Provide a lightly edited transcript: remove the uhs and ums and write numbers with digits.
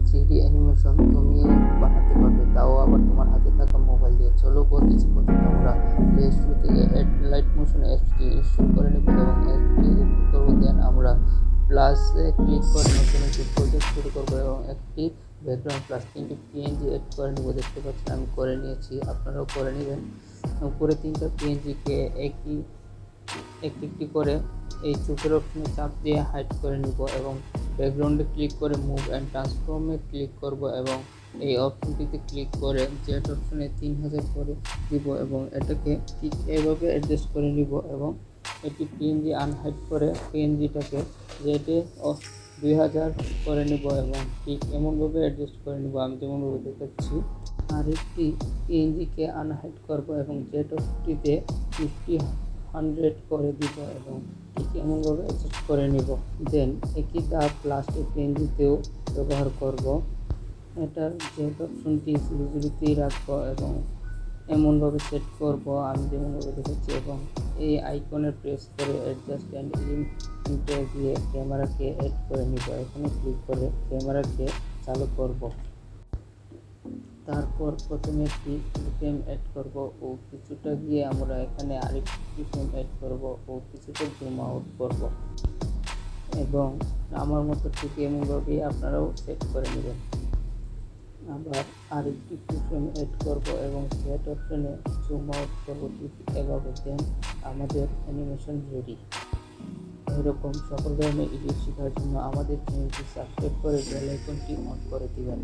3D animation তুমি বানাতে পারবে, তাও আবার তোমার হাতে থাকা মোবাইল দিয়ে। চলো বলতেছি, প্রথমে আমরা প্লে স্টোর থেকে লাইট মোশন অ্যাপসটি ইনস্টল করে নেব এবং অ্যাপটি ওপেন করবো। দেন আমরা প্লাসে ক্লিক করে নতুন একটি প্রজেক্ট শুরু করবো এবং একটি ব্যাকগ্রাউন্ড প্লাস 3টি পিএনজি অ্যাড করে নেব। দেখতে পাচ্ছেন আমি করে নিয়েছি, আপনারাও করে নেবেন। উপরে 3টা পিএনজিকে একটি একটি করে এই চোখের অপশনে চাপ দিয়ে হাইড করে নিব এবং ব্যাকগ্রাউন্ডে ক্লিক করে মুভ অ্যান্ড ট্রান্সফর্মে ক্লিক করব এবং এই অপশনটিতে ক্লিক করে জেড অপশনে 3000 করে দিব এবং এটাকে ঠিক এভাবে অ্যাডজাস্ট করে নিব এবং এটি পিএনজি আনহাইড করে পিএনজিটাকে জেডে 2000 করে নিব এবং ঠিক এমনভাবে অ্যাডজাস্ট করে নিব আমি যেমনভাবে দেখাচ্ছি। আর একটি পিএনজিকে আনহাইড করব এবং জেড অপশনটিতে 100 করে দিব এবং ঠিক এমনভাবে অ্যাডজাস্ট করে নিব। দেন একই ধাপ লাস্টে পিএনজিতেও ব্যবহার করব। এটার জেড অপশনটি 0 রাখবো এবং এমনভাবে সেট করব আমি যেমনভাবে দেখেছি এবং এই আইকনে প্রেস করে অ্যাডজাস্ট অ্যান্ড ইনপুটে গিয়ে ক্যামেরাকে অ্যাড করে নিব। এখানে ক্লিক করে ক্যামেরাকে চালু করব। তারপর প্রথমে একটি ফ্রেম অ্যাড করব ও কিছুটা গিয়ে আমরা এখানে আরেকটি ফ্রেম অ্যাড করব ও কিছুটা জুম আউট করব এবং আমার মতো ঠিক এমনভাবেই আপনারাও সেট করে নেবেন। আবার আরেকটি ফ্রেম অ্যাড করব এবং সেট অপশনে জুম আউট করব ঠিক এভাবে। দেন আমাদের অ্যানিমেশন রেডি। এরকম সকল ধরনের এডিট শেখার জন্য আমাদের চ্যানেলটি সাবস্ক্রাইব করে বেল আইকনটি অন করে দিবেন।